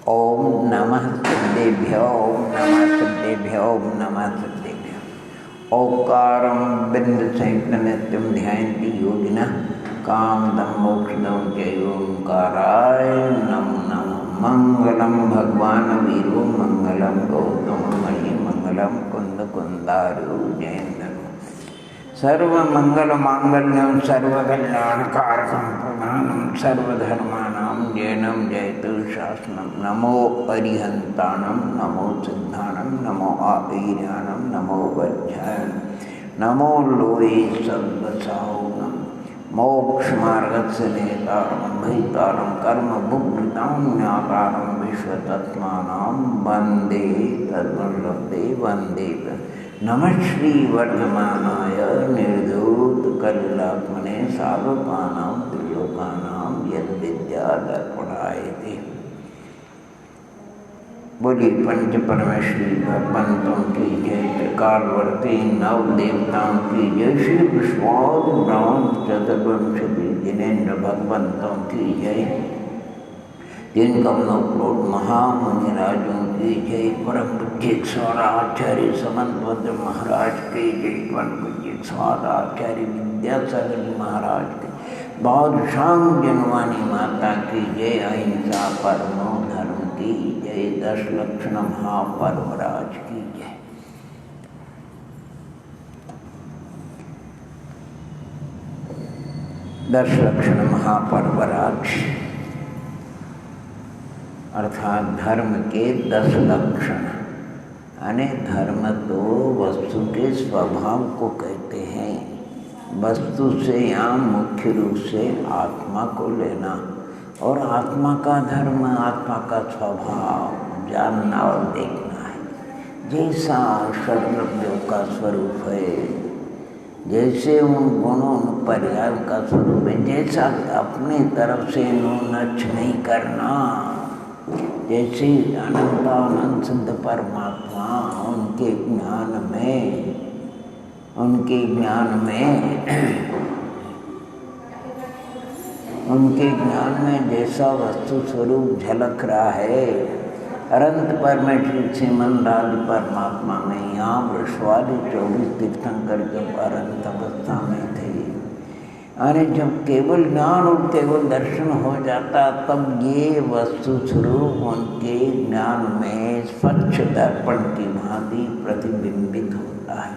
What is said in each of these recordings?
ओम नमः सिद्धेभ्यो नमः सिद्धेभ्यो नमः सिद्धेभ्यो। ओंकारं बिंदुसहितं ध्यायन्ति योगिनः कामदं मोक्षदं चैवोंकाराय नमो नमः। मंगलं भगवान् वीरो मंगलं गौतममणि मंगलं कुंदकुंदारो जयेन्द्र। सर्वमंगलमांगल्यं सर्वकल्याणकारकं प्रधानं सर्वधर्माणां जयनं जयतु शासनं। नमो अरिहन्ताणं नमो सिद्धाणं नमो आवीर्याणं नमो वज्राय नमो लोये सद्वसाहुनं। मोक्षमार्गस्य नेतारं भयतारं कर्मभुग्भृतां ज्ञातारं विश्वतत्त्वानां वन्दे तद्वल्लभे वन्दे। नमः श्री वर्धमानाय निर्धूतकलिलात्मने सार्वपानां त्रिलोकानां यद्विद्यादर्पणायते। बोली पंच परमेश्वरी भगवंतों की जय, त्रिकालवर्ती नव देवताओं की जय, श्री विश्वावतार चतुर्वंश जिनेन्द्र भगवंतों की जय, तीन कमलों महामुनिराजों की जय, परम पूज्य स्वाराचार्य समन्वत महाराज की जय, परम पूज्य स्वाराचार्य विद्यासागर महाराज की, बादशाह जनवानी माता की जय, अहिंसा परमो धर्म की जय, 10 लक्षण महापर्वराज की जय। दस लक्षण महापर्वराज अर्थात धर्म के 10 लक्षण। यानी धर्म तो वस्तु के स्वभाव को कहते हैं। वस्तु से यहाँ मुख्य रूप से आत्मा को लेना और आत्मा का धर्म, आत्मा का स्वभाव जानना और देखना है। जैसा सर्वज्ञ का स्वरूप है, जैसे उन गुणों पर्याय का स्वरूप है, जैसा अपनी तरफ से नच नहीं करना। जैसे अनंतानंद सिद्ध परमात्मा उनके ज्ञान में जैसा वस्तु स्वरूप झलक रहा है, अनंत परमेश्वर श्रीमन राज परमात्मा में यहाँ वृषवादी 24 तीर्थंकर जब अनंत अवस्था में थे, अरे जब केवल ज्ञान और केवल दर्शन हो जाता तब ये वस्तु स्वरूप उनके ज्ञान में स्वच्छ दर्पण की भांति प्रतिबिंबित होता है।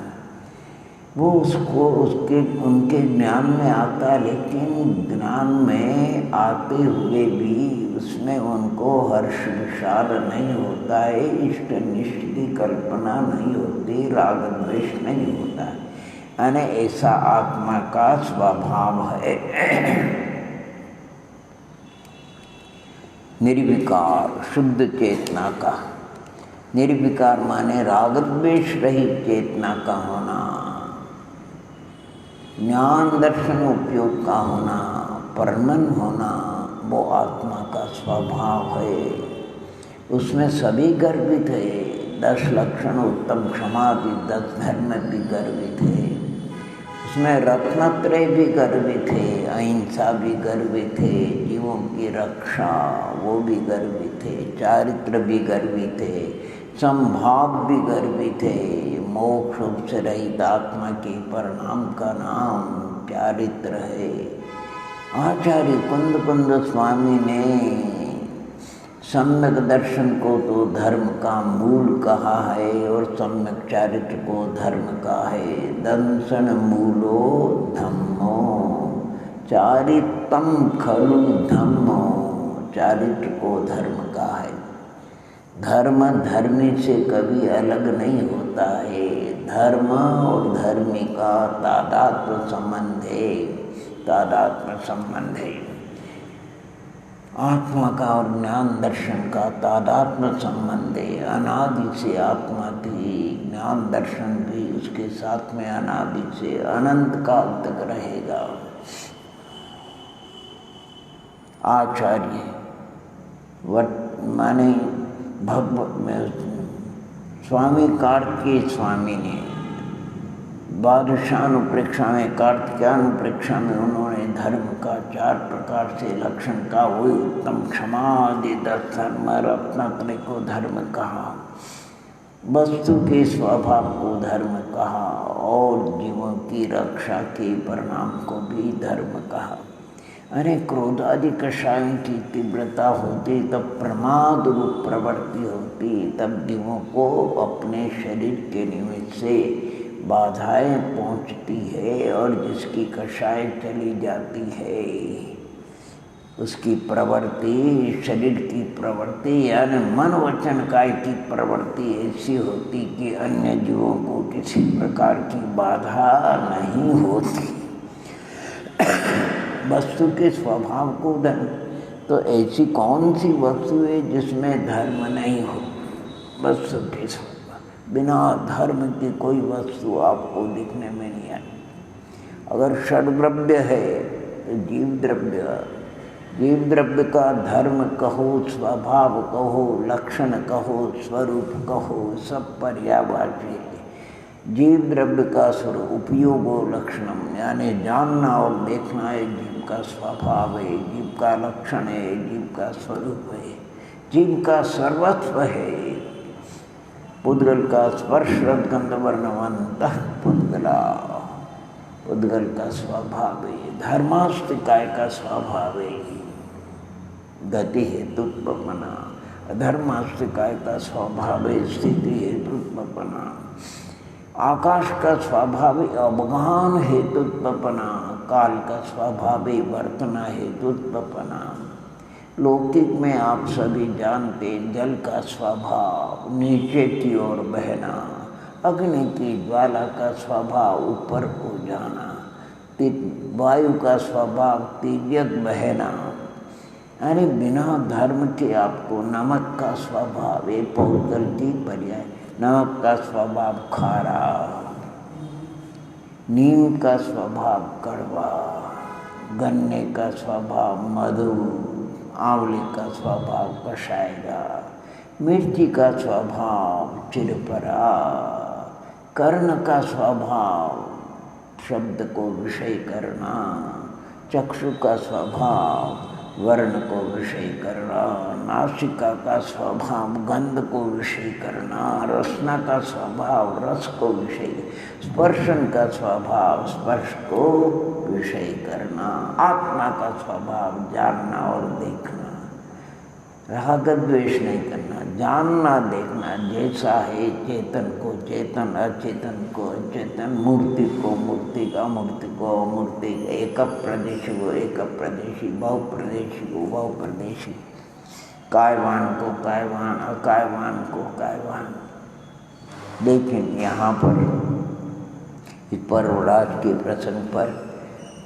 वो उनके ज्ञान में आता, लेकिन ज्ञान में आते हुए भी उसमें उनको हर्ष विषाद नहीं होता है, इष्ट निष्ठ की कल्पना नहीं होती, राग द्वेष नहीं होता है। यानी ऐसा आत्मा का स्वभाव है। निर्विकार शुद्ध चेतना का, निर्विकार माने राग द्वेष रहित चेतना का होना, ज्ञान दर्शन उपयोग का होना, परमन होना, वो आत्मा का स्वभाव है। उसमें सभी गर्वित है। 10 लक्षण उत्तम क्षमादि 10 धर्म भी गर्वित है। उसमें रत्नत्रय भी गर्वित है, अहिंसा भी गर्वित है, जीवों की रक्षा वो भी गर्वित है, चारित्र भी गर्वित है, संभाव भी गर्वित है। मोक्ष से रहित आत्मा के परिणाम का नाम चारित्र है। आचार्य कुंद स्वामी ने सम्यक दर्शन को तो धर्म का मूल कहा है और सम्यक चारित्र को धर्म का है। दंसन मूलो धम्मो चारित्रम खलु धम्मो, चारित्र को धर्म का है। धर्म धर्मी से कभी अलग नहीं होता है। धर्म और धर्मी का तादात्म्य संबंध है। आत्मा का और ज्ञान दर्शन का तादात्म्य संबंध है। अनादि से आत्मा थी, ज्ञान दर्शन भी उसके साथ में अनादि से अनंत काल तक रहेगा। आचार्य माने भगवत में स्वामी कार्तिकेय स्वामी ने बादशानुप्रेक्षा में, कार्तिकानुप्रेक्षा में उन्होंने धर्म का 4 प्रकार से लक्षण का वही उत्तम क्षमा आदि 10 धर्म और अपनापने को धर्म कहा, वस्तु के स्वभाव को धर्म कहा और जीवों की रक्षा के परिणाम को भी धर्म कहा। अरे क्रोध आदि कषायों की तीव्रता होती तब प्रमाद रूप प्रवृत्ति होती, तब जीवों को अपने शरीर के निमित्त से बाधाएं पहुंचती है और जिसकी कषाय चली जाती है उसकी प्रवृत्ति, शरीर की प्रवृत्ति यानी मन वचन काय की प्रवृत्ति ऐसी होती कि अन्य जीवों को किसी प्रकार की बाधा नहीं होती। वस्तु के स्वभाव को धर्म, तो ऐसी कौन सी वस्तु है जिसमें धर्म नहीं हो? वस्तु के स्वभाव, बिना धर्म की कोई वस्तु आपको दिखने में नहीं आई। अगर षड्द्रव्य है तो जीव द्रव्य का धर्म कहो, स्वभाव कहो, लक्षण कहो, स्वरूप कहो, सब पर्यायवाची है। जीव द्रव्य का स्वरूप उपयोगो लक्षणम यानी जानना और देखना है, जीव का स्वभाव है, जीव का लक्षण है, जीव का स्वरूप है, जीव का सर्वस्व है। पुद्गल का स्पर्श रसगंध वर्णवंत पुद्गला, पुद्गल का स्वभाव है। धर्मास्ति काय का स्वभाव है गति हेतुत्वपना, अधर्मास्ति काय का स्वभाव है स्थिति हेतुत्वपना। आकाश का स्वभाव अवगान हेतुत्वपना, काल का स्वभाव वर्तना हेतुत्वपना। लौकिक में आप सभी जानते जल का स्वभाव नीचे की ओर बहना, अग्नि की ज्वाला का स्वभाव ऊपर को जाना, वायु का स्वभाव तिर्यक बहना। अरे बिना धर्म के आपको नमक का स्वभाव है, पौधल की पर्याय, नमक का स्वभाव खारा, नीम का स्वभाव कड़वा, गन्ने का स्वभाव मधु, आंवले का स्वभाव कषायगा, मिर्ची का स्वभाव चिरपरा, कर्ण का स्वभाव शब्द को विषय करना, चक्षु का स्वभाव वर्ण को विषय करना, नासिका का स्वभाव गंध को विषय करना, रसना का स्वभाव रस को विषय, स्पर्शन का स्वभाव स्पर्श को विषय करना, आत्मा का स्वभाव जानना और देखना, राग द्वेष नहीं करना, जानना देखना, जैसा है चेतन को चेतन, अचेतन को अचेतन, मूर्ति को मूर्ति, अमूर्ति को अमूर्ति, एक प्रदेशी को एक प्रदेशी, बहुप्रदेशी को बहुप्रदेशी, कायवान को कायवान, अकायवान को कायवान। लेकिन यहाँ पर इस पर्वराज के प्रसंग पर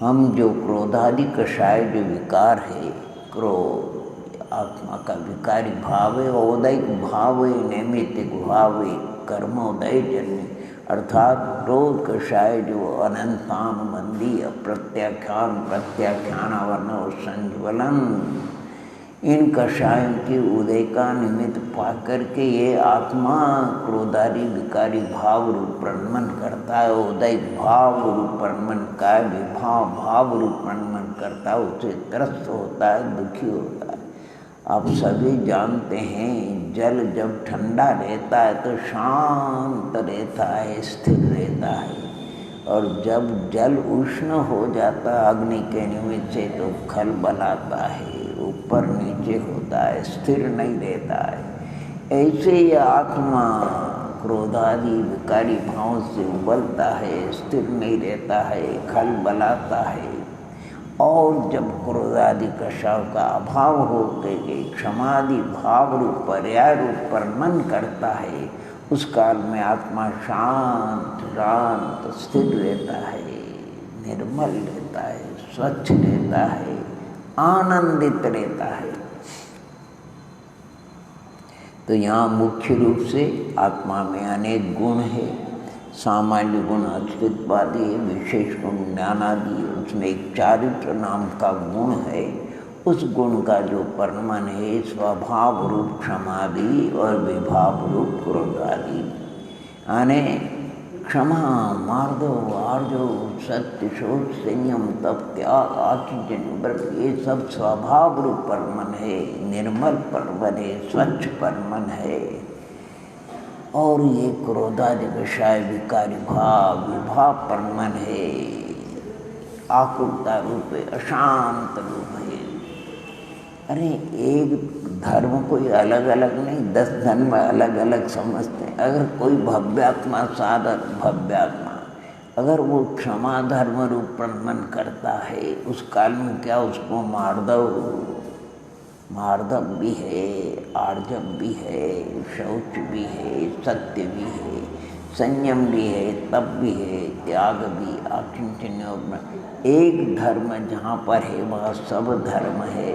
हम जो क्रोधादि कषाय जो विकार है, क्रोध आत्मा का विकारी भाव है, औदैक भाव है, नैमित्तिक भाव है, कर्मोदय जन्य अर्थात क्रोध कषाय जो अनंतानुबंधी अप्रत्याख्यान प्रत्याख्यान वर्ण और संज्वलन, इन कषायों के उदय का निमित्त पा करके ये आत्मा क्रोधादि विकारी भाव रूप प्रणमन करता है, उदय भाव रूप प्रणमन का विभाव भाव रूप प्रणमन करता है, उससे त्रस्त होता है, दुखी होता है। आप सभी जानते हैं जल जब ठंडा रहता है तो शांत रहता है, स्थिर रहता है, और जब जल उष्ण हो जाता है अग्नि के निमित्त से तो खलबलाता है, ऊपर नीचे होता है, स्थिर नहीं रहता है। ऐसे ही आत्मा क्रोधादि विकारी भाव से उबलता है, स्थिर नहीं रहता है, खलबलाता है। और जब क्रोधादि कषाय का अभाव होकर के क्षमादि भाव रूप पर्याय रूप परमन करता है, उस काल में आत्मा शांत शांत स्थिर रहता है, निर्मल रहता है, स्वच्छ रहता है, आनंदित रहता है। तो यहाँ मुख्य रूप से आत्मा में अनेक गुण है, सामान्य गुण अस्तित्वादी, विशेष गुण ज्ञानादि, उसमें एक चारित्र नाम का गुण है। उस गुण का जो परिणमन है स्वभाव रूप क्षमादि और विभाव रूप क्रोधादि, यानी क्षमा, मार्दव, आर्जव, सत्य, शोध, संयम, तप, त्याग, आत्मजन, व्रत, ये सब स्वभाव रूप परमन है, निर्मल परमन है, स्वच्छ परमन है। और ये क्रोधादि विषय विकारी भाव विभाव परमन है, आकुलता रूप है, अशांत रूप है। अरे एक धर्म कोई अलग अलग नहीं, 10 धर्म अलग अलग समझते हैं। अगर कोई भव्यात्मा साधक भव्यात्मा अगर वो क्षमा धर्म रूप परमन करता है, उस काल में क्या उसको मार्दव भी है, आर्जव भी है, शौच भी है, सत्य भी है, संयम भी है, तप भी है, त्याग भी, आकिंचन्य। एक धर्म जहाँ पर है वह सब धर्म है।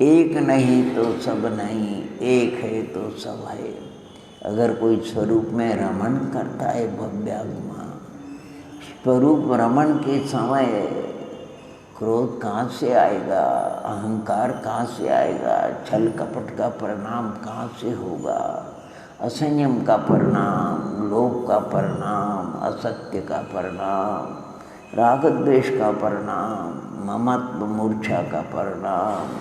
एक नहीं तो सब नहीं, एक है तो सब है। अगर कोई स्वरूप में रमण करता है भव्यात्मा, स्वरूप रमण के समय क्रोध कहाँ से आएगा, अहंकार कहाँ से आएगा, छल कपट का परिणाम कहाँ से होगा, असंयम का परिणाम, लोभ का परिणाम, असत्य का परिणाम, राग द्वेष का परिणाम, ममत्व मूर्छा का परिणाम,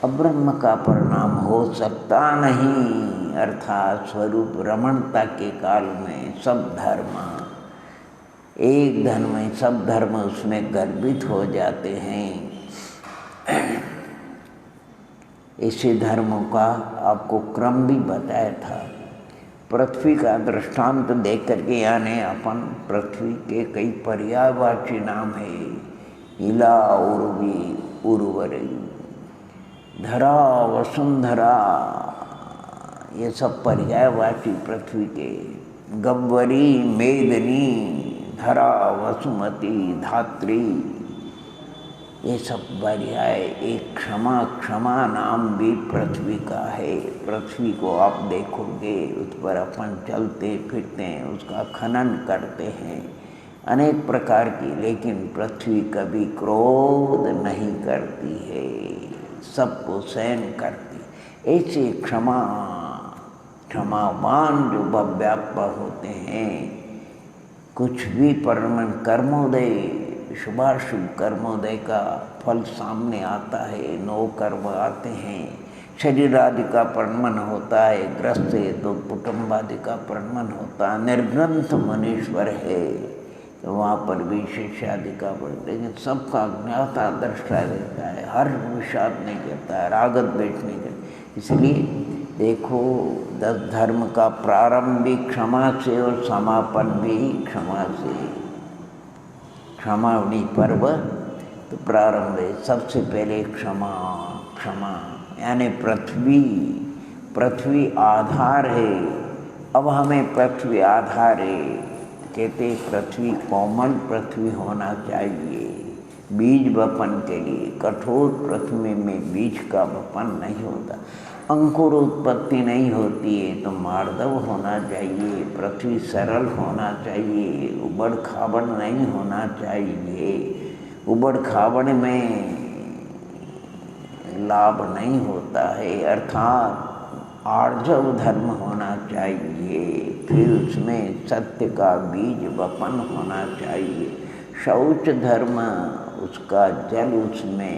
अब्रह्म का परिणाम हो सकता नहीं। अर्थात स्वरूप रमणता के काल में सब धर्म, एक धर्म में सब धर्म उसमें गर्भित हो जाते हैं। इसी धर्मों का आपको क्रम भी बताया था। पृथ्वी का दृष्टांत देख करके यानी अपन पृथ्वी के कई पर्यायवाची नाम है, इला, उर्वी, उर्वरी, धरा, वसुंधरा, ये सब पर्यायवाची पृथ्वी के। गब्वरी, मेदनी, धरा, वसुमती, धात्री, ये सब पर्याय। एक क्षमा नाम भी पृथ्वी का है। पृथ्वी को आप देखोगे, उस पर अपन चलते फिरते हैं, उसका खनन करते हैं अनेक प्रकार की, लेकिन पृथ्वी कभी क्रोध नहीं करती है, सबको सहन करती। ऐसे क्षमावान जो भव्यात्मा होते हैं, कुछ भी परमन कर्मोदय, शुभाशुभ कर्मोदय का फल सामने आता है, 9 कर्म आते हैं, शरीर आदि का परिणमन होता है, ग्रस्त है तो कुटुंब आदि का परिणमन होता है, निर्ग्रंथ मनीश्वर है तो वहाँ पर भी शिष्य आदि का लेकिन सबका ज्ञाता दृष्टा रहता है, हर विषाद नहीं करता है, रागत द्वेष नहीं करता। इसलिए देखो 10 धर्म का प्रारंभ भी क्षमा से और समापन भी क्षमा से। क्षमावनी पर्व तो प्रारंभ है, सबसे पहले क्षमा यानी पृथ्वी आधार है। अब हमें पृथ्वी आधार है, कहते पृथ्वी कोमल पृथ्वी होना चाहिए बीज वपन के लिए। कठोर पृथ्वी में बीज का वपन नहीं होता, अंकुर उत्पत्ति नहीं होती है, तो मार्दव होना चाहिए, पृथ्वी सरल होना चाहिए, उबड़ खाबड़ नहीं होना चाहिए। उबड़ खाबड़ में लाभ नहीं होता है, अर्थात आर्जव धर्म होना चाहिए। फिर उसमें सत्य का बीज वपन होना चाहिए। शौच धर्म, उसका जल उसमें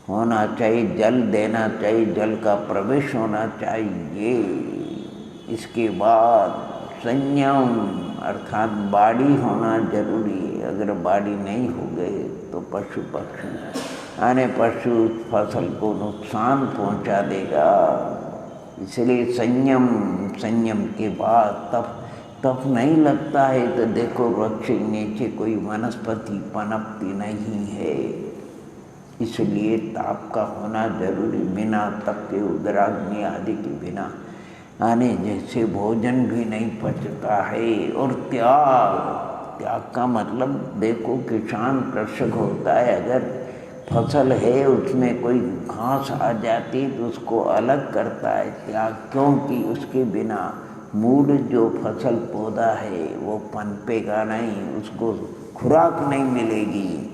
होना चाहिए, जल देना चाहिए, जल का प्रवेश होना चाहिए। इसके बाद संयम अर्थात बाड़ी होना जरूरी है। अगर बाड़ी नहीं हो गए तो पशु पक्षी आने पशु फसल को नुकसान पहुंचा देगा। इसलिए संयम के बाद तप नहीं लगता है तो देखो वृक्ष नीचे कोई वनस्पति पनपती नहीं है। इसलिए ताप का होना जरूरी, बिना तप के उदराग्नि आदि के बिना आने जैसे भोजन भी नहीं पचता है। और त्याग का मतलब देखो किसान कृषक होता है, अगर फसल है उसमें कोई घास आ जाती तो उसको अलग करता है त्याग, क्योंकि उसके बिना मूल जो फसल पौधा है वो पनपेगा नहीं, उसको खुराक नहीं मिलेगी।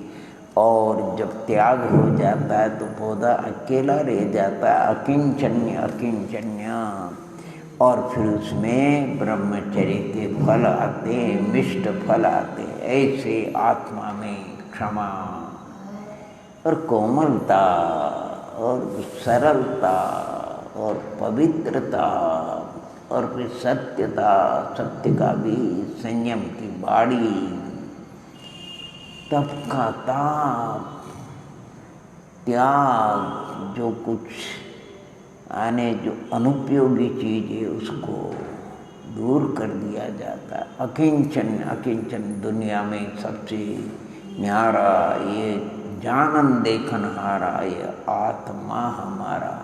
और जब त्याग हो जाता है तो पौधा अकेला रह जाता है, अकिंचन्य। और फिर उसमें ब्रह्मचर्य के फल आते हैं, मिष्ट फल आते हैं। ऐसे आत्मा में क्षमा और कोमलता और सरलता और पवित्रता और फिर सत्यता, सत्य का भी, संयम की बाड़ी, तप का ताप, त्याग, जो कुछ आने जो अनुपयोगी चीज़ है उसको दूर कर दिया जाता है। अकिंचन, अकिंचन दुनिया में सबसे न्यारा, ये जानन देखन हारा, ये आत्मा हमारा।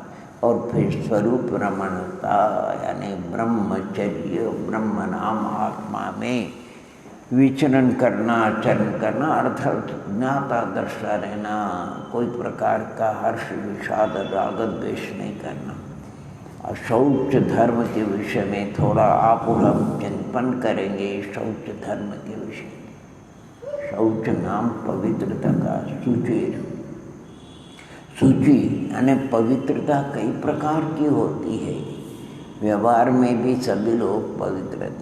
और फिर स्वरूप रमणता यानी ब्रह्मचर्य, ब्रह्म नाम आत्मा में विचरण करना, आचरण करना, अर्थात ज्ञाता दृष्टा रहना, कोई प्रकार का हर्ष, विषाद, राग, द्वेष नहीं करना। और शौच धर्म के विषय में थोड़ा आप हम चिंतन करेंगे। शौच धर्म के विषय, शौच नाम पवित्रता का, शुचि यानी पवित्रता कई प्रकार की होती है। व्यवहार में भी सभी लोग पवित्र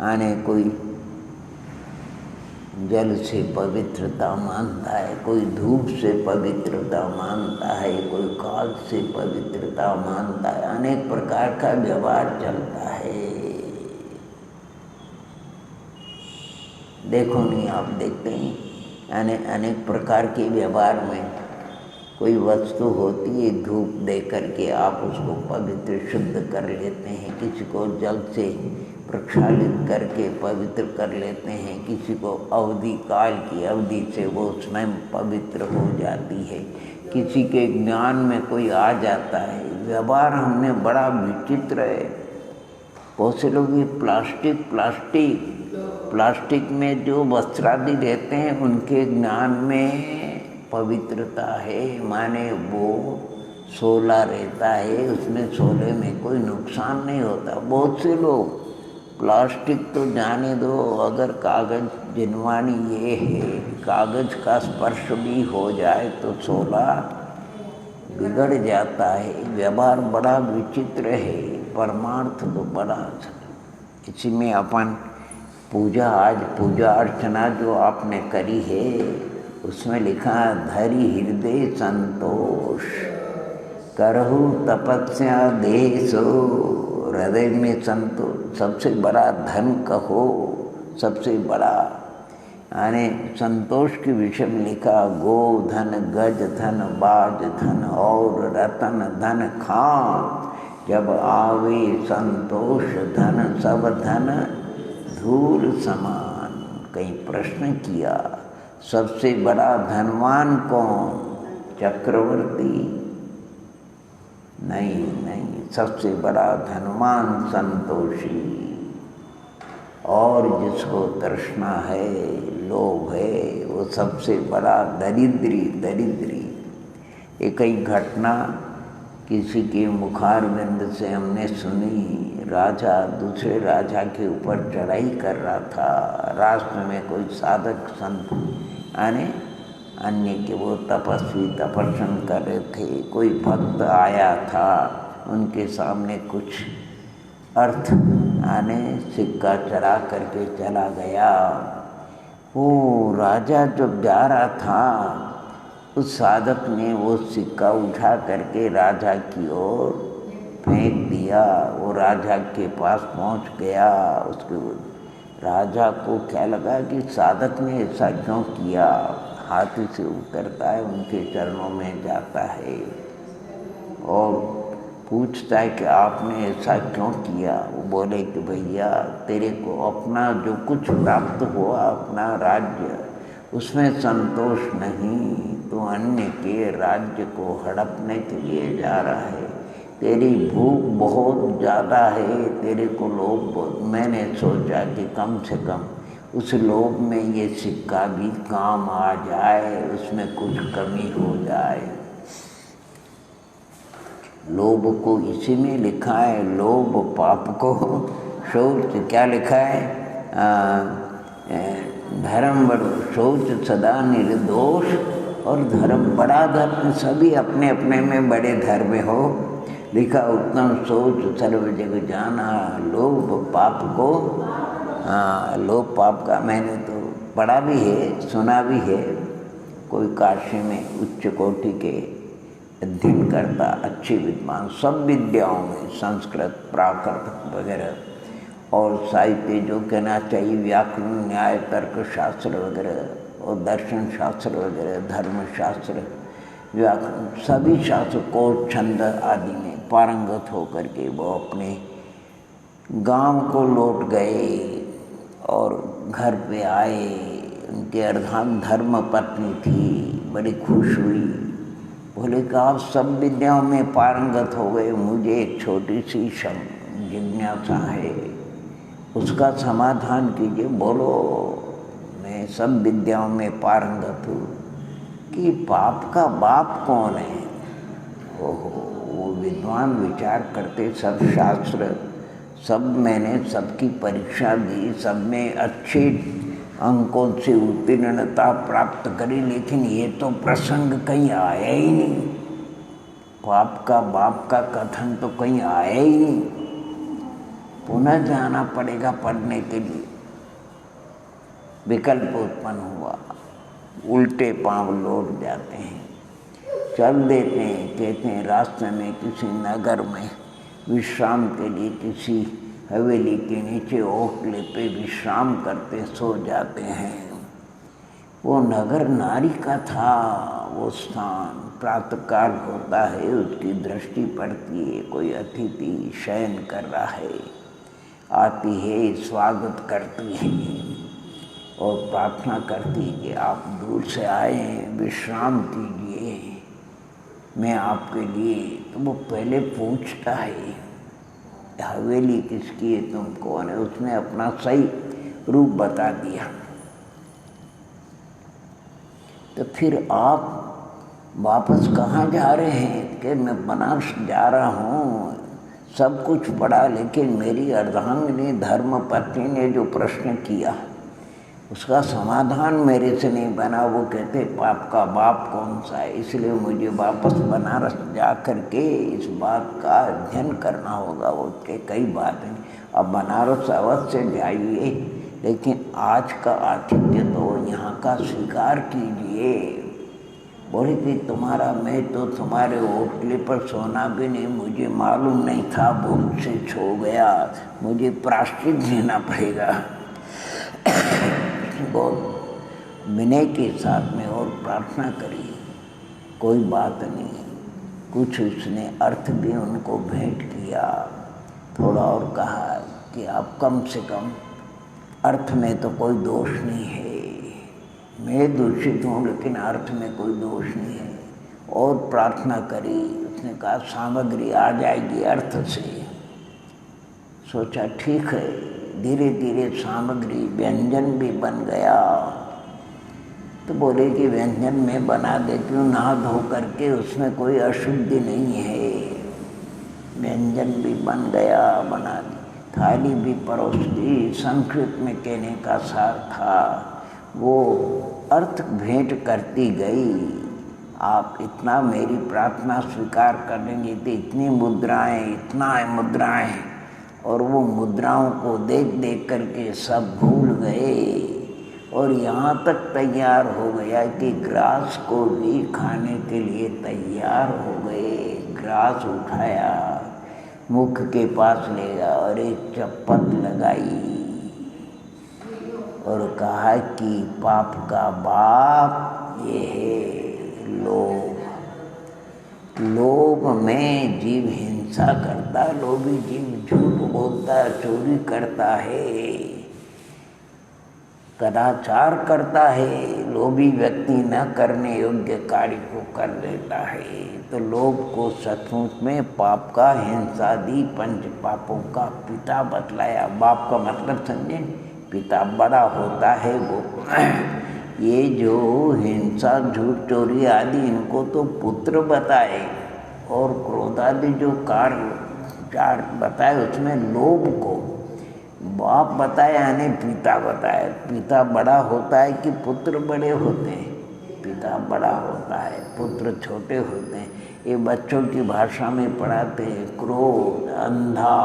यानी कोई जल से पवित्रता मानता है, कोई धूप से पवित्रता मानता है, कोई काल से पवित्रता मानता है। अनेक प्रकार का व्यवहार चलता है। देखो नहीं, आप देखते हैं यानी अनेक प्रकार के व्यवहार में कोई वस्तु होती है, धूप दे करके आप उसको पवित्र शुद्ध कर लेते हैं, किसी को जल से प्रक्षालित करके पवित्र कर लेते हैं, किसी को अवधि, काल की अवधि से वो स्वयं पवित्र हो जाती है, किसी के ज्ञान में कोई आ जाता है। व्यवहार हमने बड़ा विचित्र है। बहुत से लोग ये प्लास्टिक में जो वस्त्रादि रहते हैं उनके ज्ञान में पवित्रता है, माने वो सोला रहता है, उसमें सोले में कोई नुकसान नहीं होता। बहुत से लोग प्लास्टिक तो जाने दो, अगर कागज जिनवानी ये है, कागज का स्पर्श भी हो जाए तो सोला बिगड़ जाता है। व्यवहार बड़ा विचित्र है, परमार्थ तो बड़ा अच्छा। इसी में अपन आज पूजा अर्चना जो आपने करी है उसमें लिखा, धरि हृदय संतोष, करहु तपस्या देशो। हृदय में संतोष, सबसे बड़ा धन कहो, सबसे बड़ा यानी संतोष के विषय में लिखा, गो धन, गज धन, बाज धन और रतन धन खान। जब आवे संतोष धन, सब धन धूल समान। कहीं प्रश्न किया, सबसे बड़ा धनवान कौन? चक्रवर्ती? नहीं, सबसे बड़ा धनवान संतोषी। और जिसको तृष्णा है, लोभ है, वो सबसे बड़ा दरिद्री। एक ही घटना किसी के मुखारविंद से हमने सुनी। राजा दूसरे राजा के ऊपर चढ़ाई कर रहा था। रास्ते में कोई साधक संत यानी अन्य के वो तपस्वी तपस्या कर रहे थे, कोई भक्त आया था, उनके सामने कुछ अर्थ यानी सिक्का चढ़ा करके चला गया। वो राजा जब जा रहा था, उस साधक ने वो सिक्का उठा करके राजा की ओर फेंक दिया। वो राजा के पास पहुंच गया। उसके राजा को क्या लगा कि साधक ने ऐसा क्यों किया। हाथी से उतरता है, उनके चरणों में जाता है और पूछता है कि आपने ऐसा क्यों किया। वो बोले कि भैया, तेरे को अपना जो कुछ प्राप्त हुआ, अपना राज्य, उसमें संतोष नहीं, तो अन्य के राज्य को हड़पने के लिए जा रहा है। तेरी भूख बहुत ज़्यादा है, तेरे को लोभ, मैंने सोचा कि कम से कम उस लोभ में ये सिक्का भी काम आ जाए, उसमें कुछ कमी हो जाए। लोभ को इसी में लिखा है, लोभ पाप को, शौच क्या लिखा है, धर्म बड़ो, शौच सदा निर्दोष और धर्म बड़ा। धर्म सभी अपने अपने में बड़े धर्म हो, लिखा उत्तम सोच सर्व जग जाना, लोभ पाप को, लोभ पाप का मैंने तो पढ़ा भी है, सुना भी है। कोई काशी में उच्च कोटि के अध्ययन करता, अच्छे विद्वान, सब विद्याओं में संस्कृत, प्राकृत वगैरह और साहित्य जो कहना चाहिए, व्याकरण, न्याय, तर्क शास्त्र वगैरह और दर्शन शास्त्र वगैरह, धर्म शास्त्र, व्याकरण, सभी शास्त्र को छंद आदि में पारंगत होकर के वो अपने गांव को लौट गए और घर पे आए। उनके अर्धांग धर्म पत्नी थी, बड़ी खुश हुई। बोले कि आप सब विद्याओं में पारंगत हो गए, मुझे एक छोटी सी जिज्ञासा है, उसका समाधान कीजिए। बोलो। मैं सब विद्याओं में पारंगत हूँ कि पाप का बाप कौन है? ओहो, वो विद्वान विचार करते, सब शास्त्र, सब मैंने सबकी परीक्षा दी, सब में अच्छे अंकों से उत्तीर्णता प्राप्त करी, लेकिन ये तो प्रसंग कहीं आया ही नहीं। पाप का बाप का कथन तो कहीं आया ही नहीं। पुनः जाना पड़ेगा पढ़ने के लिए। विकल्प उत्पन्न हुआ, उल्टे पांव लौट जाते हैं, चल देते हैं। कहते हैं रास्ते में किसी नगर में विश्राम के लिए किसी हवेली के नीचे ओटले पे विश्राम करते सो जाते हैं। वो नगर नारी का था वो स्थान। प्रातःकाल होता है, उसकी दृष्टि पड़ती है, कोई अतिथि शयन कर रहा है, आती है, स्वागत करती है और प्रार्थना करती है कि आप दूर से आए हैं, विश्राम कीजिए, मैं आपके लिए। तो वो पहले पूछता है हवेली किसकी है, तुम कौन है? उसने अपना सही रूप बता दिया। तो फिर आप वापस कहाँ जा रहे हैं? कि मैं बनारस जा रहा हूँ, सब कुछ पढ़ा, लेकिन मेरी अर्धांगिनी धर्म पत्नी ने जो प्रश्न किया उसका समाधान मेरे से नहीं बना। वो कहते पाप का बाप कौन सा है, इसलिए मुझे वापस बनारस जा कर के इस बात का अध्ययन करना होगा। वो के कई बातें, अब बनारस अवश्य जाइए, लेकिन आज का आतिथ्य तो यहाँ का स्वीकार कीजिए। बोले कि तुम्हारा, मैं तो तुम्हारे ओटले पर सोना भी नहीं, मुझे मालूम नहीं था, भूल से छो गया, मुझे प्रायश्चित देना पड़ेगा। बहुत विनय के साथ में और प्रार्थना करी, कोई बात नहीं। कुछ उसने अर्थ भी उनको भेंट किया, थोड़ा और कहा कि आप कम से कम अर्थ में तो कोई दोष नहीं है, मैं दूषित हूँ लेकिन अर्थ में कोई दोष नहीं है। और प्रार्थना करी। उसने कहा सामग्री आ जाएगी अर्थ से। सोचा ठीक है, धीरे धीरे सामग्री व्यंजन भी बन गया। तो बोले कि व्यंजन में बना देती हूँ नहा धो करके, उसमें कोई अशुद्धि नहीं है। व्यंजन भी बन गया, बना दी, थाली भी परोस दी। संस्कृत में कहने का सार था, वो अर्थ भेंट करती गई। आप इतना मेरी प्रार्थना स्वीकार कर लेंगे तो इतनी मुद्राएं, इतना मुद्राएं, और वो मुद्राओं को देख देख करके सब भूल गए। और यहाँ तक तैयार हो गया कि ग्रास को भी खाने के लिए तैयार हो गए। ग्रास उठाया, मुख के पास ले गया और एक चप्पल लगाई और कहा कि पाप का बाप ये है लोभ। लोभ में जीव हिंसा करता, लोभी जीव झूठ बोलता, चोरी करता है, कदाचार करता है। लोभी व्यक्ति न करने योग्य कार्य को कर लेता है। तो लोभ को सचमुच में पाप का, हिंसादि पंच पापों का पिता बतलाया। बाप का मतलब समझे, पिता बड़ा होता है वो। ये जो हिंसा, झूठ, चोरी आदि, इनको तो पुत्र बताए, और क्रोध आदि जो कार्य बताए उसमें लोभ को बाप बताया, यानी पिता बताया। पिता बड़ा होता है कि पुत्र बड़े होते हैं? पिता बड़ा होता है, पुत्र छोटे होते हैं। ये बच्चों की भाषा में पढ़ाते हैं। क्रोध अंधा,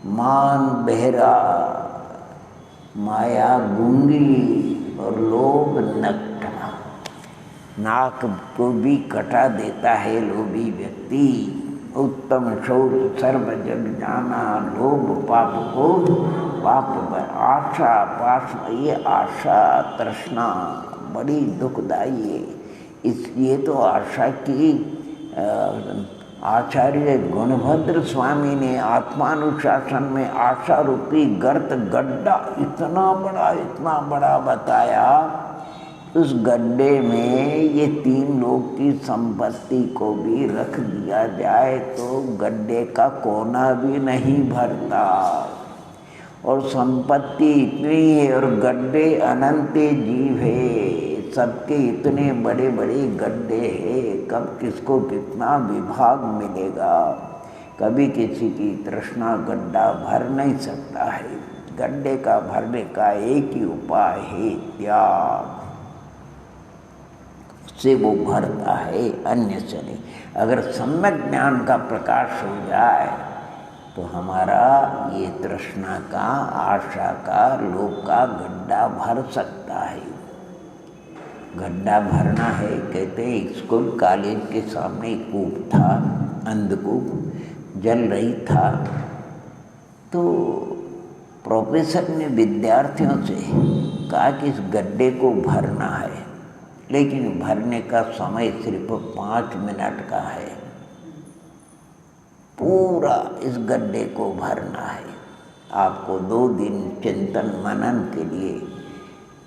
मान बहरा, माया गूंगी और लोभ नकटा। नाक को भी कटा देता है लोभी व्यक्ति। उत्तम शौच सर्व जग जाना, लोभ पाप को पाप पर। आशा पाश, ये आशा तृष्णा बड़ी दुखदाई है। इसलिए तो आशा की आचार्य गुणभद्र स्वामी ने आत्मानुशासन में आशा रूपी गर्त गड्ढा इतना बड़ा बताया। उस गड्ढे में ये 3 लोग की संपत्ति को भी रख दिया जाए तो गड्ढे का कोना भी नहीं भरता। और संपत्ति इतनी है और गड्ढे अनंत जीव है, सबके इतने बड़े बड़े गड्ढे हैं, कब किसको कितना विभाग मिलेगा। कभी किसी की तृष्णा गड्ढा भर नहीं सकता है। गड्ढे का भरने का एक ही उपाय है त्याग, से वो भरता है, अन्य से नहीं। अगर सम्यक ज्ञान का प्रकाश हो जाए तो हमारा ये तृष्णा का, आशा का, लोभ का गड्ढा भर सकता है। गड्ढा भरना है, कहते हैं स्कूल कॉलेज के सामने एक कूप था, अंधकूप जल रही था। तो प्रोफेसर ने विद्यार्थियों से कहा कि इस गड्ढे को भरना है, लेकिन भरने का समय सिर्फ 5 मिनट का है। पूरा इस गड्ढे को भरना है। आपको 2 दिन चिंतन मनन के लिए,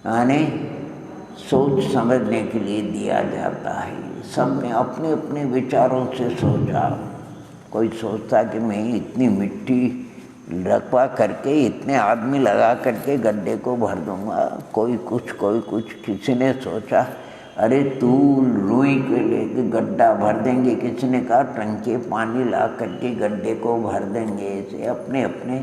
यानी सोच समझने के लिए दिया जाता है। सबने अपने अपने विचारों से सोचा। कोई सोचता कि मैं इतनी मिट्टी रखवा करके, इतने आदमी लगा करके गड्ढे को भर दूंगा। कोई कुछ। किसी ने सोचा अरे तू रुई के लेके गड्ढा भर देंगे। किसी ने कहा टंके पानी ला करके गड्ढे को भर देंगे। ऐसे अपने अपने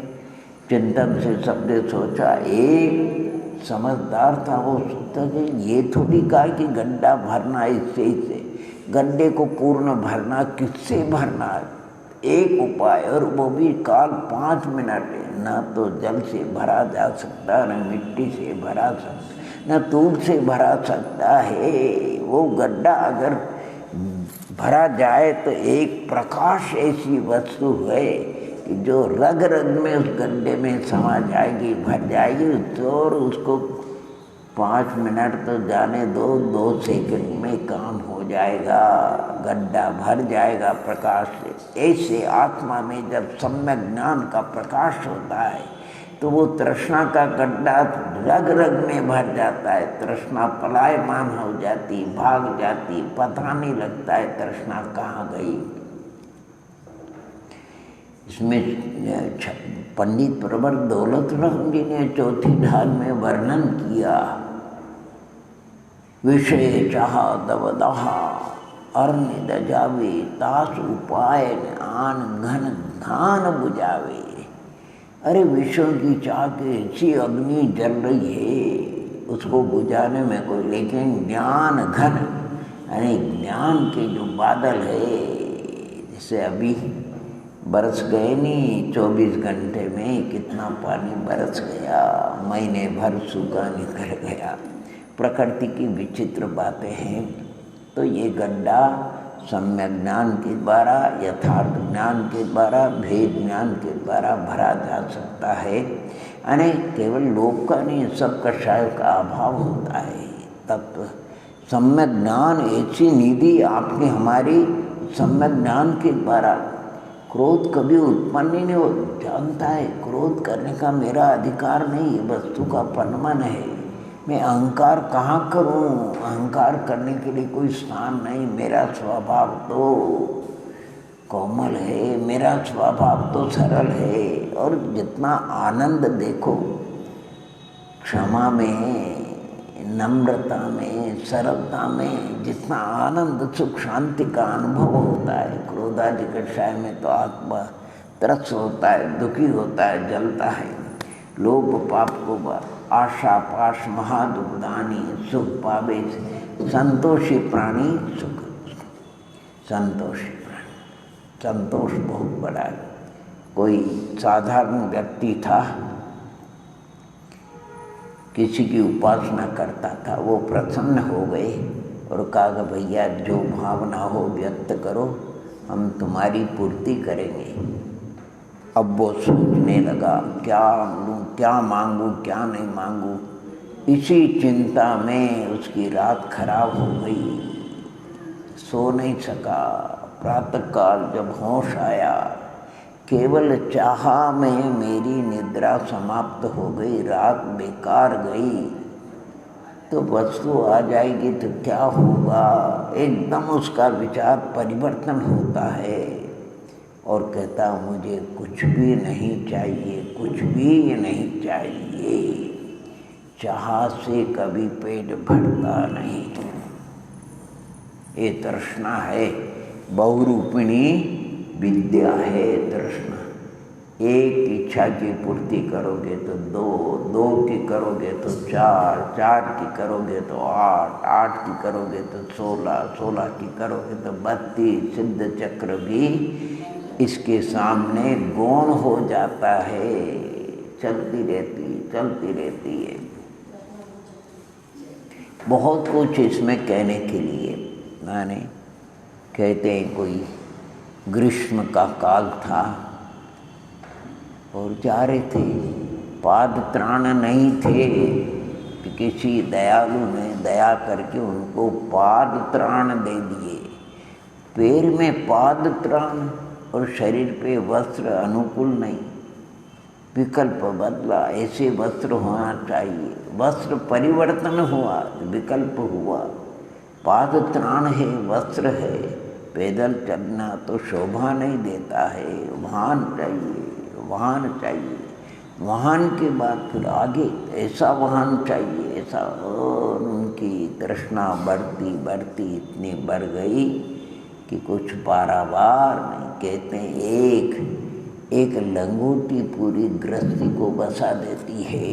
चिंतन से सबने सोचा। एक समझदार था, वो सोचता कि ये थोड़ी कहा कि गड्ढा भरना इससे गड्ढे को पूर्ण भरना, किससे भरना है? एक उपाय, और वो भी काल 5 मिनट है। ना तो जल से भरा जा सकता, न मिट्टी से भरा सकता, न दूध से भरा सकता है। वो गड्ढा अगर भरा जाए तो एक प्रकाश ऐसी वस्तु है कि जो रग रग में उस गड्ढे में समा जाएगी, भर जाएगी। और उसको 5 मिनट तो जाने दो, 2 सेकंड में काम हो जाएगा, गड्ढा भर जाएगा प्रकाश से। ऐसे आत्मा में जब सम्यक ज्ञान का प्रकाश होता है तो वो तृष्णा का गड्ढा रग रग में भर जाता है। तृष्णा पलायमान हो जाती, भाग जाती, पता नहीं लगता है तृष्णा कहाँ गई। इसमें पंडित प्रवर दौलत राम जी ने 4थी ढाल में वर्णन किया। विषय चाह दवदहा अर्निद जावे, तास उपाय आन घन घान बुझावे। अरे विषयों की चाह के ऐसी अग्नि जल रही है, उसको बुझाने में कोई, लेकिन ज्ञान घन, यानी ज्ञान के जो बादल है, जैसे अभी बरस गए नहीं 24 घंटे में कितना पानी बरस गया, महीने भर सूखा निकल गया। प्रकृति की विचित्र बातें हैं। तो ये गड्ढा सम्यक ज्ञान के द्वारा, यथार्थ ज्ञान के द्वारा, भेद ज्ञान के द्वारा भरा जा सकता है। यानी केवल लोक का नहीं, सब कषाय का अभाव होता है। तत्व सम्यक ज्ञान ऐसी निधि आपने हमारी सम्यक ज्ञान के द्वारा। क्रोध कभी उत्पन्न ही नहीं हो, जानता है क्रोध करने का मेरा अधिकार नहीं, ये वस्तु का पनमन है। मैं अहंकार कहाँ करूँ? अहंकार करने के लिए कोई स्थान नहीं। मेरा स्वभाव तो कोमल है, मेरा स्वभाव तो सरल है। और जितना आनंद देखो क्षमा में, नम्रता में, सरलता में, जितना आनंद सुख शांति का अनुभव होता है। क्रोधादि कषाय में तो आत्मा त्रस्त होता है, दुखी होता है, जलता है। लोभ पाप को आशा पाश महादुखदानी, सुख पावे संतोषी प्राणी सुख। संतोषी प्राणी। संतोष बहुत बड़ा है। कोई साधारण व्यक्ति था, किसी की उपासना करता था, वो प्रसन्न हो गए और कहा कि भैया जो भावना हो व्यक्त करो, हम तुम्हारी पूर्ति करेंगे। अब वो सोचने लगा क्या लूँ, क्या मांगूँ, क्या नहीं मांगूँ। इसी चिंता में उसकी रात खराब हो गई, सो नहीं सका। प्रातःकाल जब होश आया, केवल चाहा में मेरी निद्रा समाप्त हो गई, रात बेकार गई। तो वस्तु आ जाएगी तो क्या होगा, एकदम उसका विचार परिवर्तन होता है और कहता मुझे कुछ भी नहीं चाहिए, कुछ भी नहीं चाहिए। चाह से कभी पेट भरता नहीं। ये तृष्णा है, बहुरूपिणी विद्या है तृष्णा। एक इच्छा की पूर्ति करोगे तो दो, दो की करोगे तो चार, चार की करोगे तो आठ, आठ की करोगे तो 16, 16 की करोगे तो 32। सिद्ध चक्र भी इसके सामने गौण हो जाता है, चलती रहती है। बहुत कुछ इसमें कहने के लिए। माने कहते हैं कोई ग्रीष्म का काल था और जा रहे थे, पाद त्राण नहीं थे, कि किसी दयालु ने दया करके उनको पाद त्राण दे दिए। पैर में पाद त्राण और शरीर पे वस्त्र अनुकूल नहीं, विकल्प बदला। ऐसे वस्त्र होना चाहिए, वस्त्र परिवर्तन हुआ, विकल्प हुआ। पाद त्राण है, वस्त्र है, पैदल चलना तो शोभा नहीं देता है, वाहन चाहिए, वाहन चाहिए। वाहन के बाद फिर आगे ऐसा वाहन चाहिए, ऐसा। और उनकी तृष्णा बढ़ती इतनी बढ़ गई कि कुछ पारावार नहीं। कहते हैं एक लंगोटी पूरी गृहस्थी को बसा देती है।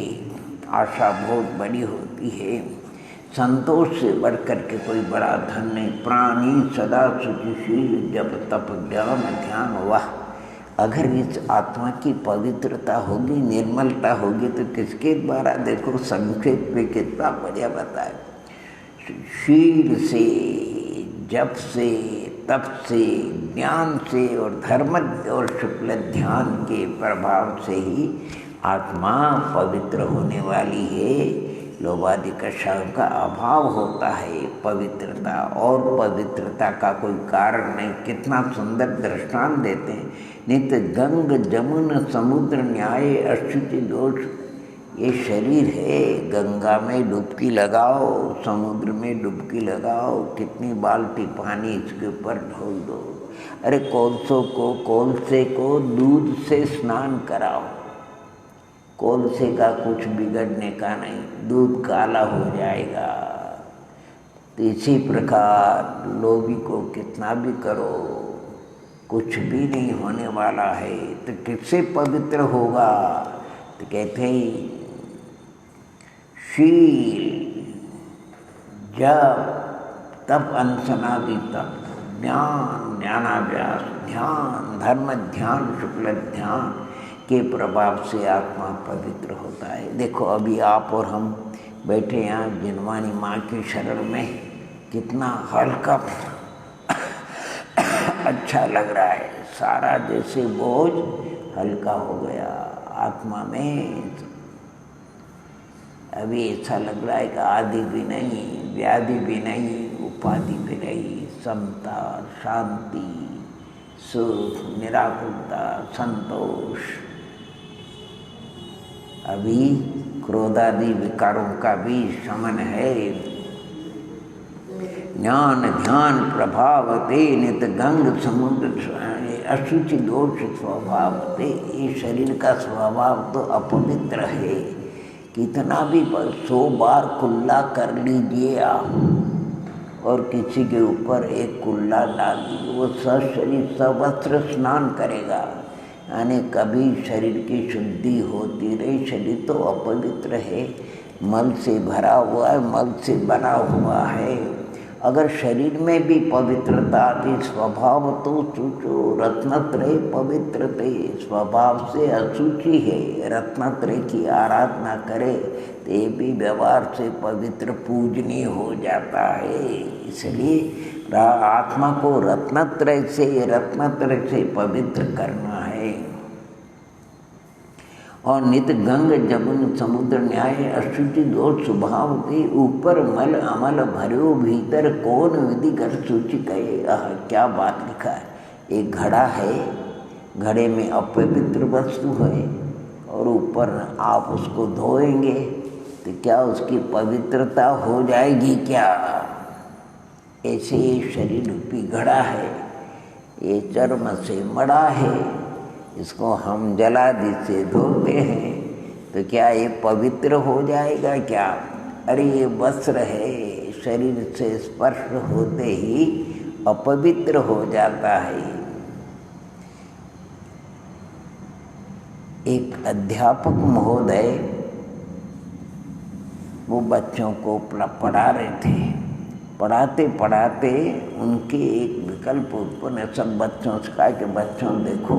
आशा बहुत बड़ी होती है, संतोष से बढ़ कर के कोई बड़ा धन नहीं। प्राणी सदा शुचिशील, जब तप ज्ञान ध्यान वाह। अगर इस आत्मा की पवित्रता होगी, निर्मलता होगी तो किसके द्वारा, देखो संक्षेप में कितना बढ़िया बताए। शील से, जप से, तप से, ज्ञान से और धर्म और शुक्ल ध्यान के प्रभाव से ही आत्मा पवित्र होने वाली है। लोभादि कषायों का अभाव होता है पवित्रता, और पवित्रता का कोई कारण नहीं। कितना सुंदर दृष्टांत देते हैं। नित्य गंग जमुन समुद्र न्याय अशुचि दोष। ये शरीर है, गंगा में डुबकी लगाओ, समुद्र में डुबकी लगाओ, कितनी बाल्टी पानी इसके ऊपर ढोल दो। अरे कोलसे को दूध से स्नान कराओ, कोलसे का कुछ बिगड़ने का नहीं, दूध काला हो जाएगा। तो इसी प्रकार लोभी को कितना भी करो, कुछ भी नहीं होने वाला है। तो किससे पवित्र होगा? तो कहते हैं शील, जप, तप, अनशनादि तप, ज्ञान, ज्ञानाभ्यास, ध्यान, धर्म ध्यान, शुक्ल ध्यान के प्रभाव से आत्मा पवित्र होता है। देखो अभी आप और हम बैठे यहाँ जिनवानी माँ की शरण में, कितना हल्का अच्छा लग रहा है। सारा जैसे बोझ हल्का हो गया आत्मा में। अभी ऐसा लग रहा है कि आदि भी नहीं, व्याधि भी नहीं, उपाधि भी नहीं, समता, शांति, सुख, निराकुलता, संतोष। अभी क्रोधादि विकारों का भी शमन है। ज्ञान ध्यान प्रभाव ते नित गंग समुद्र अशुचि दोष स्वभाव ते। ये शरीर का स्वभाव तो अपवित्र है। कितना भी 100 बार कुल्ला कर लीजिए आप और किसी के ऊपर एक कुल्ला डाल दीजिए, वो शरीर सवस्त्र स्नान करेगा, यानी कभी शरीर की शुद्धि होती रही। शरीर तो अपवित्र है, मल से भरा हुआ है, मल से बना हुआ है। अगर शरीर में भी पवित्रता आती, स्वभाव तो शुचो रत्नत्रय पवित्रते, स्वभाव से अशुचि है, रत्नत्रय की आराधना करे तो ये भी व्यवहार से पवित्र पूजनीय हो जाता है। इसलिए आत्मा को रत्नत्रय से पवित्र करना है। और नित गंग जमुन समुद्र न्याय अशुचि दोष स्वभाव के ऊपर मल अमल भर्यो भीतर कौन विधि कर सूचि कहे। क्या बात लिखा है। एक घड़ा है, घड़े में अपवित्र वस्तु है और ऊपर आप उसको धोएंगे तो क्या उसकी पवित्रता हो जाएगी क्या? ऐसे ये शरीर रूपी घड़ा है, ये चर्म से मड़ा है, इसको हम जलादि से धोते हैं तो क्या ये पवित्र हो जाएगा क्या? अरे ये वस्त्र है, शरीर से स्पर्श होते ही अपवित्र हो जाता है। एक अध्यापक महोदय वो बच्चों को पढ़ा रहे थे। पढ़ाते पढ़ाते उनके एक विकल्प उत्पन्न, सब बच्चों से कहा कि बच्चों देखो,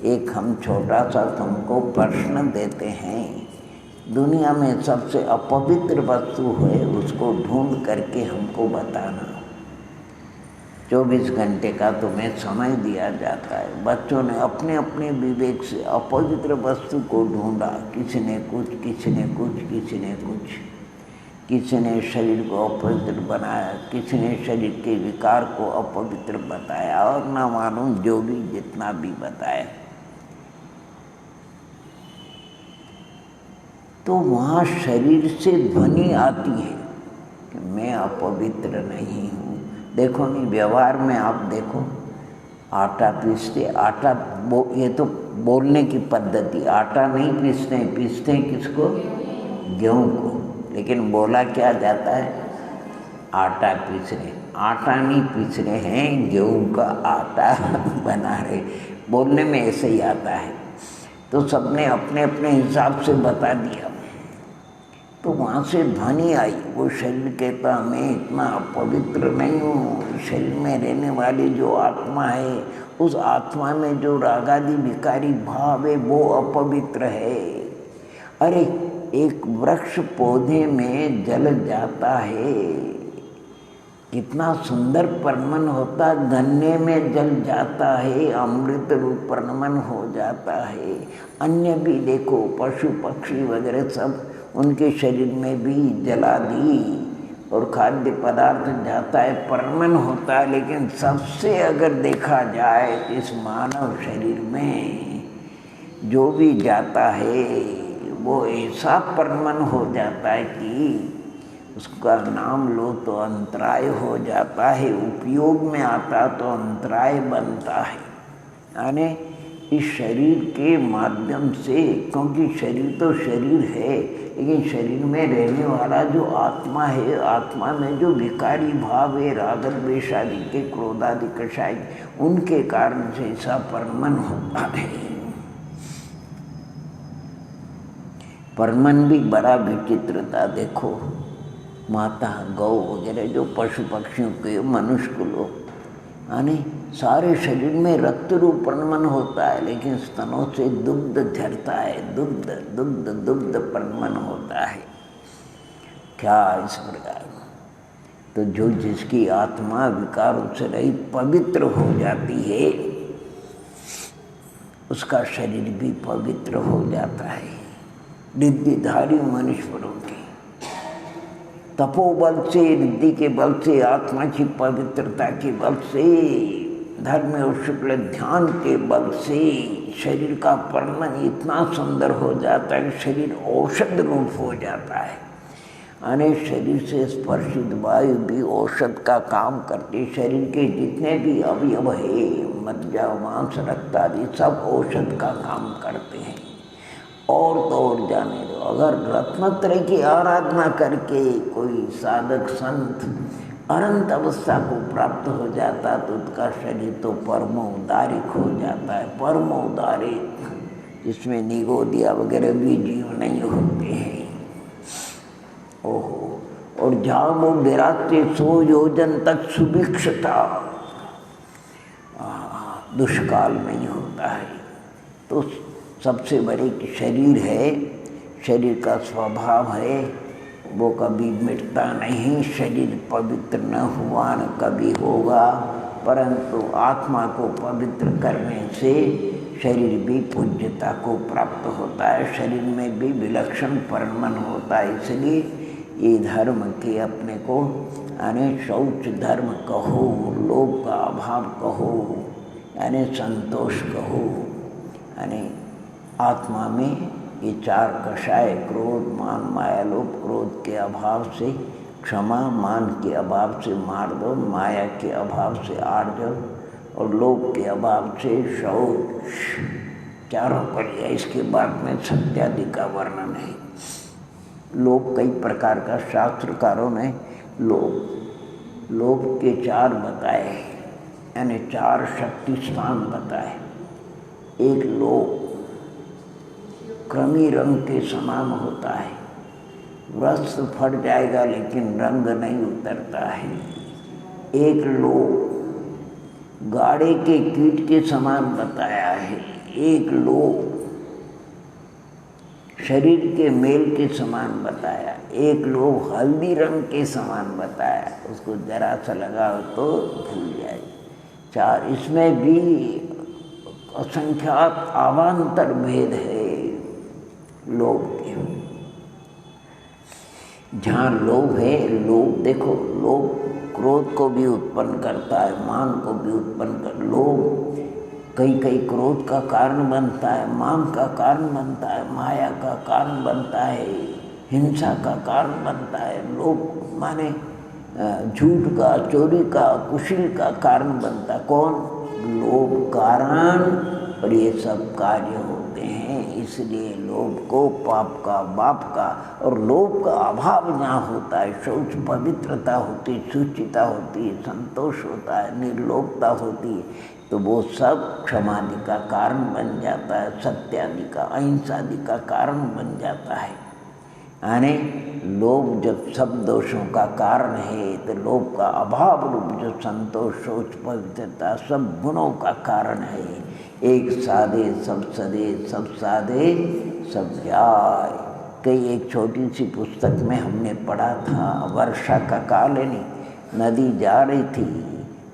एक हम छोटा सा तुमको प्रश्न देते हैं, दुनिया में सबसे अपवित्र वस्तु है उसको ढूंढ करके हमको बताना। 24 घंटे का तुम्हें समय दिया जाता है। बच्चों ने अपने अपने विवेक से अपवित्र वस्तु को ढूंढा, किसी ने कुछ, किसी ने कुछ, किसी ने कुछ। किसी ने शरीर को अपवित्र बनाया, किसी ने शरीर के विकार को अपवित्र बताया, और ना मालूम जो भी जितना भी बताया। तो वहाँ शरीर से ध्वनि आती है कि मैं अपवित्र नहीं हूँ। देखो नहीं, व्यवहार में आप देखो, आटा पीसते, ये तो बोलने की पद्धति, आटा नहीं पीसते किसको? गेहूँ को। लेकिन बोला क्या जाता है? आटा पीस रहे। आटा नहीं पीस रहे हैं, गेहूँ का आटा बना रहे। बोलने में ऐसे ही आता है। तो सबने अपने अपने हिसाब से बता दिया। तो वहाँ से ध्वनि आई, वो शरीर कहता मैं इतना अपवित्र नहीं हूँ। शरीर में रहने वाली जो आत्मा है, उस आत्मा में जो रागादि विकारी भाव है वो अपवित्र है। अरे एक वृक्ष पौधे में जल जाता है, कितना सुंदर परमन होता, गन्ने में जल जाता है, अमृत रूप परमन हो जाता है। अन्य भी देखो, पशु पक्षी वगैरह सब, उनके शरीर में भी जलादि और खाद्य पदार्थ जाता है, परमन होता है। लेकिन सबसे अगर देखा जाए इस मानव शरीर में जो भी जाता है वो ऐसा परमन हो जाता है कि उसका नाम लो तो अंतराय हो जाता है, उपयोग में आता तो अंतराय बनता है। यानी इस शरीर के माध्यम से, क्योंकि शरीर तो शरीर है, लेकिन शरीर में रहने वाला जो आत्मा है, आत्मा में जो विकारी भाव है, राग द्वेष आदि के, क्रोधादि कषाय, उनके कारण से ऐसा परमन होता है। परमन भी बड़ा विचित्र था। देखो माता गौ वगैरह जो पशु पक्षियों के, मनुष्य को लोग, यानी सारे शरीर में रक्त रूप परमन होता है, लेकिन स्तनों से दुग्ध झरता है, दुग्ध परमन होता है। क्या इस प्रकार? तो जो जिसकी आत्मा विकारों से रहित पवित्र हो जाती है, उसका शरीर भी पवित्र हो जाता है। रिद्धिधारी मनुष्यों की तपोबल से, रिद्धि के बल से, आत्मा की पवित्रता के बल से, धर्म और शुक्ल ध्यान के बल से शरीर का परमन इतना सुंदर हो जाता है कि शरीर औषध रूप हो जाता है। यानी शरीर से स्पर्शित वायु भी औषध का काम करते। शरीर के जितने भी अवयव है, मज्जा मांस रक्त आदि, सब औषध का काम करते हैं। और तो और जाने दो, अगर रत्नत्रय की आराधना करके कोई साधक संत अनंत अवस्था को प्राप्त हो जाता तो उसका शरीर तो परमोदारिक हो जाता है। परमोदारिक, जिसमें निगोदिया वगैरह भी जीव नहीं होते हैं। ओहो, और जहाँ वो गिराते 100 योजन तक सुभिक्षता दुष्काल नहीं होता है। तो सबसे बड़े शरीर है, शरीर का स्वभाव है, वो कभी मिटता नहीं। शरीर पवित्र न हुआ न कभी होगा, परंतु आत्मा को पवित्र करने से शरीर भी पूज्यता को प्राप्त होता है, शरीर में भी विलक्षण परमन होता है। इसलिए ये धर्म के अपने को यानी शौच धर्म कहो, लोभ का अभाव कहो, यानी संतोष कहो, यानी आत्मा में ये 4 कषाय क्रोध मान माया लोभ, क्रोध के अभाव से क्षमा, मान के अभाव से मार्दव, माया के अभाव से आर्जव और लोभ के अभाव से शौच, चारों कर लिया। इसके बाद में सत्यादि का वर्णन है। लोभ कई प्रकार का शास्त्रकारों ने लोभ के 4 बताए, यानी 4 शक्ति स्थान बताए। एक लोभ कृमि रंग के समान होता है, वस्त्र फट जाएगा लेकिन रंग नहीं उतरता है। एक लोभ गाड़े के कीट के समान बताया है। एक लोभ शरीर के मेल के समान बताया। एक लोभ हल्दी रंग के समान बताया, उसको जरा सा लगाओ तो भूल जाए। 4 इसमें भी असंख्यात अवान्तर भेद है लोभ के। जहाँ लोभ है, लोभ देखो, लोभ क्रोध को भी उत्पन्न करता है, मान को भी उत्पन्न कर। लोभ कई क्रोध का कारण बनता है, मान का कारण बनता है, माया का कारण बनता है, हिंसा का कारण बनता है। लोभ माने झूठ का, चोरी का, कुशील का कारण बनता। कौन? लोभ कारण, और ये सब कार्य होते हैं। इसलिए लोभ को पाप का, बाप का, और लोभ का अभाव ना होता है। शौच पवित्रता होती, शुचिता होती, संतोष होता है, निर्लोभता होती है, तो वो सब क्षमादि का कारण बन जाता है, सत्यादि का, अहिंसादि का कारण बन जाता है। यानी लोभ जब सब दोषों का कारण है, तो लोभ का अभाव रूप जो संतोष, शौच, पवित्रता सब गुणों का कारण है। एक साधे सब सदे, सब साधे सब जाय। कई एक छोटी सी पुस्तक में हमने पढ़ा था, वर्षा का काल है नहीं, नदी जा रही थी,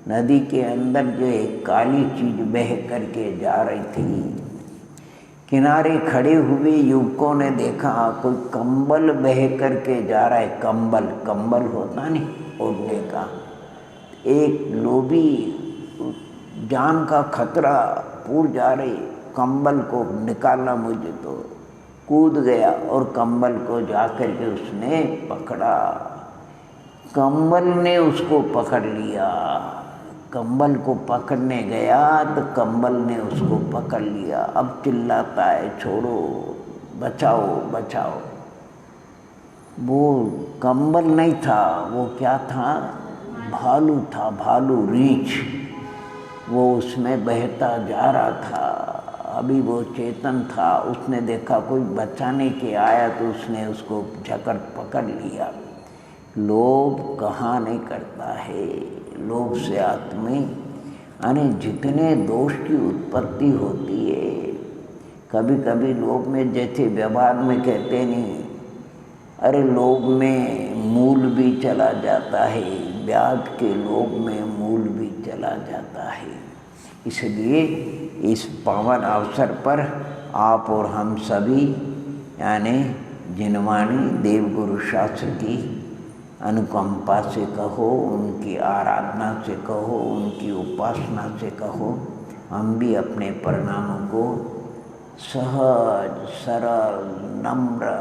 नदी के अंदर जो एक काली चीज बह करके जा रही थी। किनारे खड़े हुए युवकों ने देखा कोई कंबल बह करके जा रहा है। कंबल होता नहीं ओढ़ने का। एक लोभी जान का खतरा पूर जा रही, कंबल को निकालना मुझे, तो कूद गया और कंबल को जाकर के उसने पकड़ा। कंबल ने उसको पकड़ लिया। कंबल को पकड़ने गया तो कंबल ने उसको पकड़ लिया। अब चिल्लाता है, छोड़ो, बचाओ बचाओ। वो कंबल नहीं था, वो क्या था? भालू था, भालू, रीछ। वो उसमें बहता जा रहा था। अभी वो चेतन था, उसने देखा कोई बचाने के आया तो उसने उसको जकड़ पकड़ लिया। लोभ कहाँ नहीं करता है। लोभ से आत्मे यानी जितने दोष की उत्पत्ति होती है। कभी कभी लोभ में, जैसे व्यवहार में कहते नहीं, अरे लोभ में मूल भी चला जाता है, ब्याज के लोभ में मूल भी चला जाता है। इसलिए इस पावन अवसर पर आप और हम सभी यानी जिनवाणी देवगुरु शास्त्र की अनुकंपा से कहो, उनकी आराधना से कहो, उनकी उपासना से कहो, हम भी अपने परिणामों को सहज, सरल, नम्र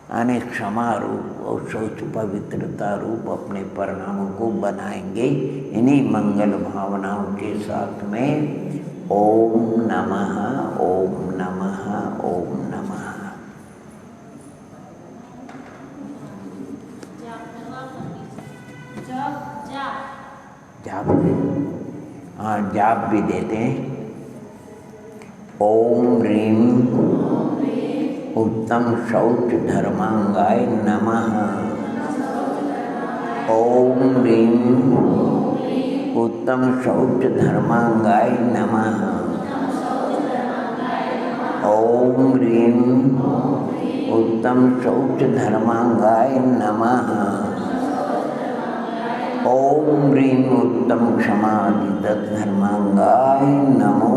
यानी क्षमा रूप और शौच पवित्रता रूप अपने परिणामों को बनाएंगे। इन्हीं मंगल भावनाओं के साथ में ओम नमः, ओम नमः, ओम नमः। जाप, हाँ जाप भी देते हैं। ओम ह्रीं उत्तम शौच धर्मांगाय नमः। ओम ह्रीं उत्तम शौच धर्मांगाय नमः। ओम ह्रीं उत्तम शौच धर्मांगाय नमः। ओम ह्रीं उत्तम क्षमादि धर्मांगाय नमो